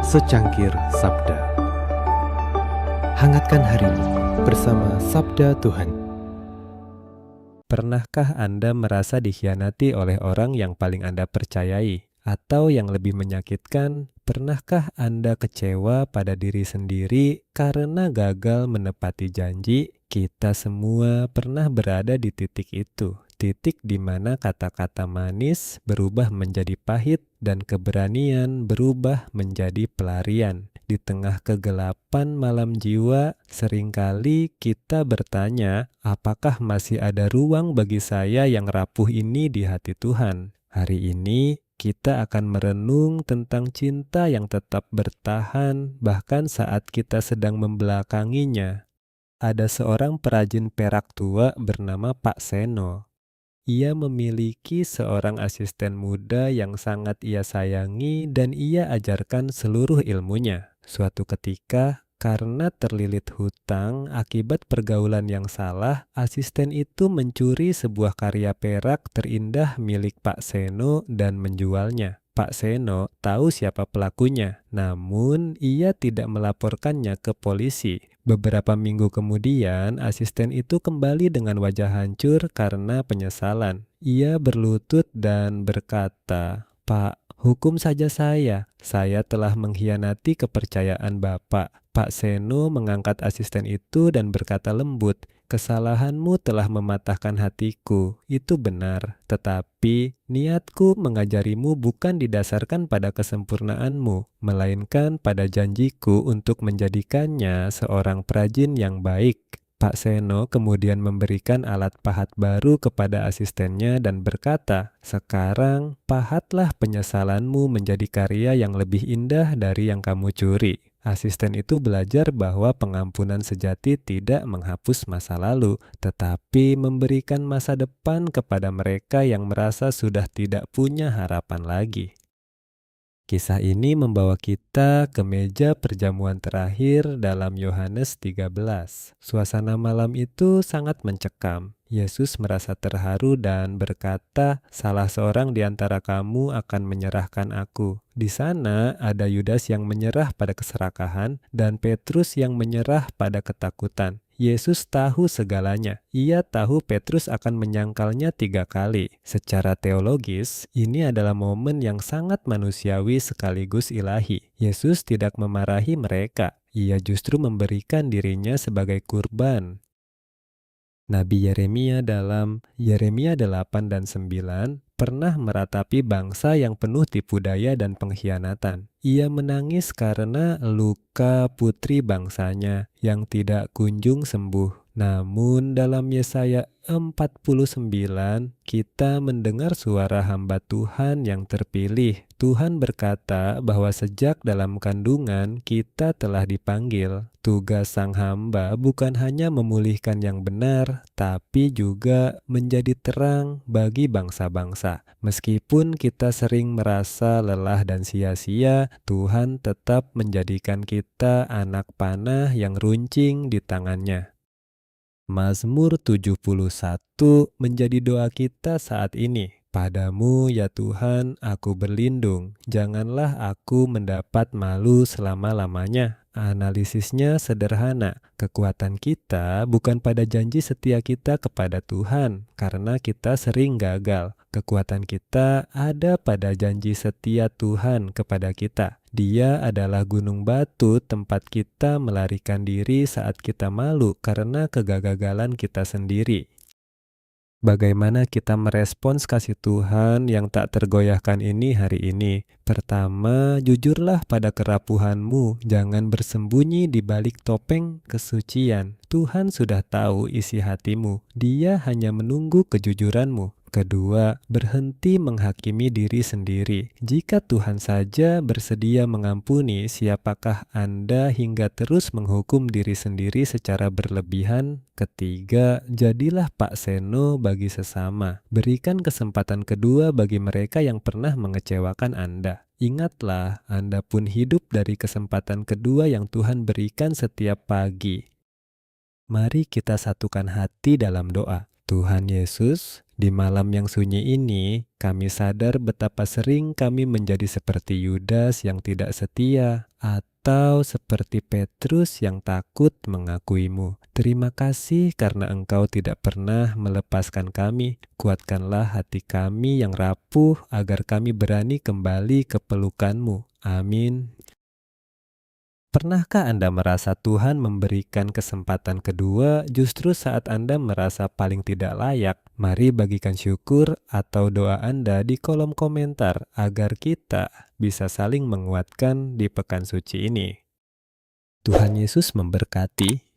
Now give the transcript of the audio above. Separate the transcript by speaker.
Speaker 1: Secangkir Sabda. Hangatkan harimu bersama Sabda Tuhan.
Speaker 2: Pernahkah Anda merasa dikhianati oleh orang yang paling Anda percayai? Atau yang lebih menyakitkan, pernahkah Anda kecewa pada diri sendiri karena gagal menepati janji? Kita semua pernah berada di titik itu. Titik di mana kata-kata manis berubah menjadi pahit dan keberanian berubah menjadi pelarian. Di tengah kegelapan malam jiwa, seringkali kita bertanya, apakah masih ada ruang bagi saya yang rapuh ini di hati Tuhan? Hari ini kita akan merenung tentang cinta yang tetap bertahan bahkan saat kita sedang membelakanginya. Ada seorang perajin perak tua bernama Pak Seno. Ia memiliki seorang asisten muda yang sangat ia sayangi dan ia ajarkan seluruh ilmunya. Suatu ketika, karena terlilit hutang akibat pergaulan yang salah, asisten itu mencuri sebuah karya perak terindah milik Pak Seno dan menjualnya. Pak Seno tahu siapa pelakunya, namun ia tidak melaporkannya ke polisi. Beberapa minggu kemudian, asisten itu kembali dengan wajah hancur karena penyesalan. Ia berlutut dan berkata, "Pak, hukum saja saya telah mengkhianati kepercayaan Bapak." Pak Seno mengangkat asisten itu dan berkata lembut, "Kesalahanmu telah mematahkan hatiku, itu benar. Tetapi niatku mengajarimu bukan didasarkan pada kesempurnaanmu, melainkan pada janjiku untuk menjadikannya seorang perajin yang baik." Pak Seno kemudian memberikan alat pahat baru kepada asistennya dan berkata, "Sekarang pahatlah penyesalanmu menjadi karya yang lebih indah dari yang kamu curi." Asisten itu belajar bahwa pengampunan sejati tidak menghapus masa lalu, tetapi memberikan masa depan kepada mereka yang merasa sudah tidak punya harapan lagi. Kisah ini membawa kita ke meja perjamuan terakhir dalam Yohanes 13. Suasana malam itu sangat mencekam. Yesus merasa terharu dan berkata, "Salah seorang di antara kamu akan menyerahkan aku." Di sana ada Yudas yang menyerah pada keserakahan dan Petrus yang menyerah pada ketakutan. Yesus tahu segalanya. Ia tahu Petrus akan menyangkalnya 3 kali. Secara teologis, ini adalah momen yang sangat manusiawi sekaligus ilahi. Yesus tidak memarahi mereka. Ia justru memberikan dirinya sebagai kurban. Nabi Yeremia dalam Yeremia 8 dan 9 pernah meratapi bangsa yang penuh tipu daya dan pengkhianatan. Ia menangis karena luka putri bangsanya yang tidak kunjung sembuh. Namun dalam Yesaya 49 kita mendengar suara hamba Tuhan yang terpilih. Tuhan berkata bahwa sejak dalam kandungan kita telah dipanggil. Tugas sang hamba bukan hanya memulihkan yang benar, tapi juga menjadi terang bagi bangsa-bangsa. Meskipun kita sering merasa lelah dan sia-sia, Tuhan tetap menjadikan kita anak panah yang runcing di tangannya. Mazmur 71 menjadi doa kita saat ini. "Padamu ya Tuhan, aku berlindung. Janganlah aku mendapat malu selama-lamanya." Analisisnya sederhana. Kekuatan kita bukan pada janji setia kita kepada Tuhan, karena kita sering gagal. Kekuatan kita ada pada janji setia Tuhan kepada kita. Dia adalah gunung batu tempat kita melarikan diri saat kita malu karena kegagalan kita sendiri. Bagaimana kita merespons kasih Tuhan yang tak tergoyahkan ini hari ini? Pertama, jujurlah pada kerapuhanmu, jangan bersembunyi di balik topeng kesucian. Tuhan sudah tahu isi hatimu, Dia hanya menunggu kejujuranmu. Kedua, berhenti menghakimi diri sendiri. Jika Tuhan saja bersedia mengampuni, siapakah Anda hingga terus menghukum diri sendiri secara berlebihan? Ketiga, jadilah Pak Seno bagi sesama. Berikan kesempatan kedua bagi mereka yang pernah mengecewakan Anda. Ingatlah, Anda pun hidup dari kesempatan kedua yang Tuhan berikan setiap pagi. Mari kita satukan hati dalam doa. Tuhan Yesus, di malam yang sunyi ini, kami sadar betapa sering kami menjadi seperti Yudas yang tidak setia. atau seperti Petrus yang takut mengakuimu. Terima kasih karena Engkau tidak pernah melepaskan kami. Kuatkanlah hati kami yang rapuh agar kami berani kembali ke pelukan-Mu. Amin. Pernahkah Anda merasa Tuhan memberikan kesempatan kedua justru saat Anda merasa paling tidak layak? Mari bagikan syukur atau doa Anda di kolom komentar agar kita bisa saling menguatkan di pekan suci ini. Tuhan Yesus memberkati.